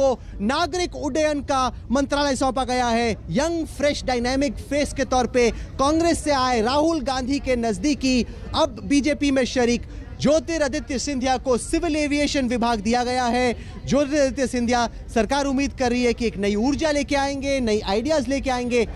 को नागरिक उड्डयन का मंत्रालय सौंपा गया है। यंग फ्रेश डायनामिक फेस के तौर पे कांग्रेस से आए राहुल गांधी के नजदीकी अब बीजेपी में शरीक ज्योतिरादित्य सिंधिया को सिविल एविएशन विभाग दिया गया है। ज्योतिरादित्य सिंधिया सरकार उम्मीद कर रही है कि एक नई ऊर्जा लेके आएंगे, नई आइडियाज लेके आएंगे।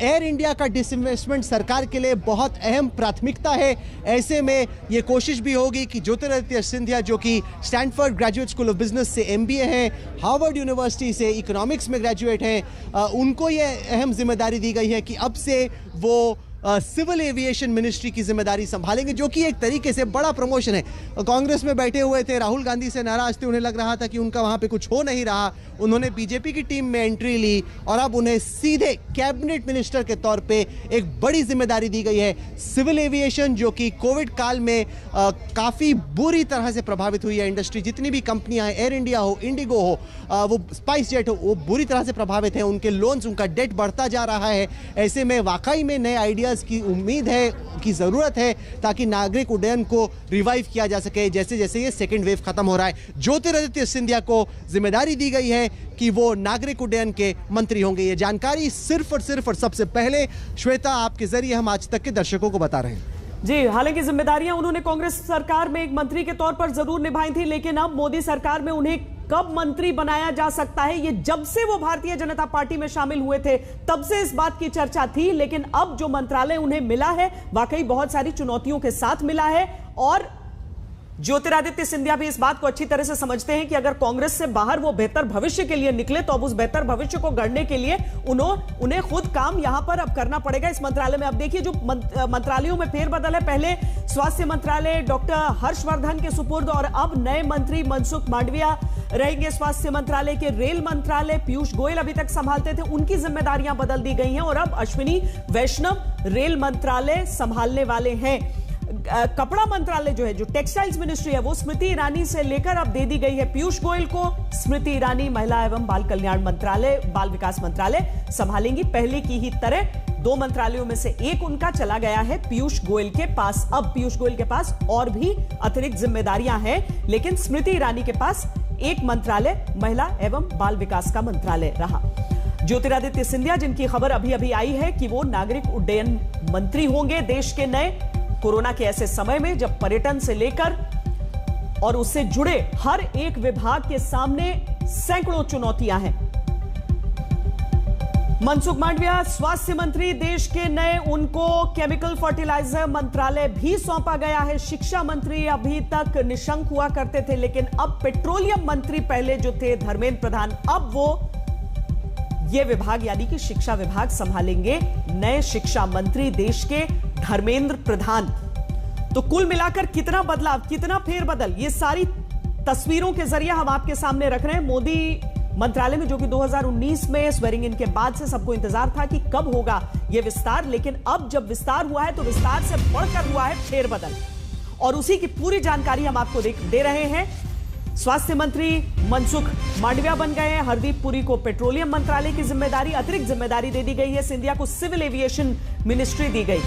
एयर इंडिया का डिसइन्वेस्टमेंट सरकार के लिए बहुत अहम प्राथमिकता है। ऐसे में ये कोशिश भी होगी कि ज्योतिरादित्य सिंधिया, जो कि Stanford graduate school of business से एमबीए हैं, हार्वर्ड यूनिवर्सिटी से इकोनॉमिक्स में ग्रेजुएट हैं, उनको ये अहम जिम्मेदारी दी गई है कि अब से वो सिविल एविएशन मिनिस्ट्री की जिम्मेदारी संभालेंगे, जो कि एक तरीके से बड़ा प्रमोशन है। कांग्रेस में बैठे हुए थे, राहुल गांधी से नाराज थे, उन्हें लग रहा था कि उनका वहां पे कुछ हो नहीं रहा। उन्होंने बीजेपी की टीम में एंट्री ली और अब उन्हें सीधे कैबिनेट मिनिस्टर के तौर पे एक बड़ी जिम्मेदारी दी गई है। सिविल एविएशन, जो कि कोविड काल में काफी बुरी तरह से प्रभावित हुई है इंडस्ट्री, जितनी भी कंपनियां हैं, एयर इंडिया हो, इंडिगो हो, वो स्पाइस जेट हो, वो बुरी तरह से प्रभावित है। उनके लोन्स, उनका डेट बढ़ता जा रहा है। ऐसे में वाकई में नए आइडियाज की उम्मीद है, की जरूरत है, ताकि नागरिक उड्डयन को रिवाइव किया जा सके जैसे जैसे ये सेकेंड वेव खत्म हो रहा है। ज्योतिरादित्य सिंधिया को जिम्मेदारी दी गई है कि वो नागरिक उड्डयन के मंत्री होंगे। ये जानकारी सिर्फ और सबसे पहले श्वेता आपके जरिए हम आज तक के दर्शकों को बता रहे हैं। जी, हालांकि जिम्मेदारियां उन्होंने कांग्रेस सरकार में एक मंत्री के तौर पर जरूर निभाई थी, लेकिन अब मोदी सरकार में उन्हें कब मंत्री बनाया जा सकता है, ये जब से वो भारतीय जनता पार्टी में शामिल हुए थे तब से इस बात की चर्चा थी। लेकिन अब जो मंत्रालय उन्हें मिला है वाकई बहुत सारी चुनौतियों के साथ मिला है और ज्योतिरादित्य सिंधिया भी इस बात को अच्छी तरह से समझते हैं कि अगर कांग्रेस से बाहर वो बेहतर भविष्य के लिए निकले तो अब उस बेहतर भविष्य को गढ़ने के लिए उन्हें खुद काम यहां पर अब करना पड़ेगा इस मंत्रालय में। अब देखिए, जो मंत्रालयों में फेरबदल है, पहले स्वास्थ्य मंत्रालय डॉक्टर हर्षवर्धन के सुपुर्द और अब नए मंत्री मनसुख मांडविया रहेंगे स्वास्थ्य मंत्रालय के। रेल मंत्रालय पीयूष गोयल अभी तक संभालते थे, उनकी जिम्मेदारियां बदल दी गई हैं और अब अश्विनी वैष्णव रेल मंत्रालय संभालने वाले हैं। कपड़ा मंत्रालय जो है, जो टेक्सटाइल्स मिनिस्ट्री है, वो स्मृति ईरानी से लेकर अब दे दी गई है पीयूष गोयल को। स्मृति ईरानी महिला एवं बाल कल्याण मंत्रालय, बाल विकास मंत्रालय संभालेंगी। पहले की ही तरह दो मंत्रालयों में से एक उनका चला गया है पीयूष गोयल के पास। अब पीयूष गोयल के पास और भी अतिरिक्त जिम्मेदारियां हैं, लेकिन स्मृति ईरानी के पास एक मंत्रालय महिला एवं बाल विकास का मंत्रालय रहा। ज्योतिरादित्य सिंधिया, जिनकी खबर अभी अभी आई है कि वो नागरिक उड्डयन मंत्री होंगे देश के नए, कोरोना के ऐसे समय में जब पर्यटन से लेकर और उससे जुड़े हर एक विभाग के सामने सैकड़ों चुनौतियां हैं। मनसुख मांडविया स्वास्थ्य मंत्री देश के नए, उनको केमिकल फर्टिलाइजर मंत्रालय भी सौंपा गया है। शिक्षा मंत्री अभी तक निशंक हुआ करते थे, लेकिन अब पेट्रोलियम मंत्री पहले जो थे धर्मेंद्र प्रधान, अब वो ये विभाग यानी कि शिक्षा विभाग संभालेंगे नए शिक्षा मंत्री देश के धर्मेंद्र प्रधान। तो कुल मिलाकर कितना बदलाव, कितना फेरबदल, ये सारी तस्वीरों के जरिए हम आपके सामने रख रहे हैं। मोदी मंत्रालय में, जो कि 2019 में स्वेरिंग इन के बाद से सबको इंतजार था कि कब होगा यह विस्तार, लेकिन अब जब विस्तार हुआ है तो विस्तार से बढ़कर हुआ है फेरबदल, और उसी की पूरी जानकारी हम आपको दे रहे हैं। स्वास्थ्य मंत्री मनसुख मांडविया बन गए हैं। हरदीप पुरी को पेट्रोलियम मंत्रालय की जिम्मेदारी, अतिरिक्त जिम्मेदारी दे दी गई है। सिंधिया को सिविल एविएशन मिनिस्ट्री दी गई।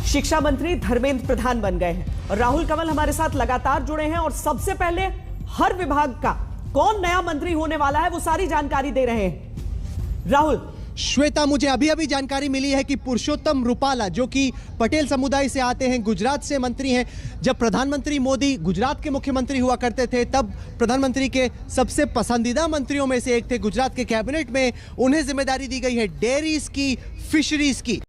शिक्षा मंत्री धर्मेंद्र प्रधान बन गए हैं और राहुल कंवल हमारे साथ लगातार जुड़े हैं और सबसे पहले हर विभाग का कौन नया मंत्री होने वाला है वो सारी जानकारी दे रहे हैं। राहुल। श्वेता, मुझे अभी अभी जानकारी मिली है कि पुरुषोत्तम रुपाला, जो कि पटेल समुदाय से आते हैं, गुजरात से मंत्री हैं। जब प्रधानमंत्री मोदी गुजरात के मुख्यमंत्री हुआ करते थे तब प्रधानमंत्री के सबसे पसंदीदा मंत्रियों में से एक थे। गुजरात के कैबिनेट में उन्हें जिम्मेदारी दी गई है डेयरीज की, फिशरीज की।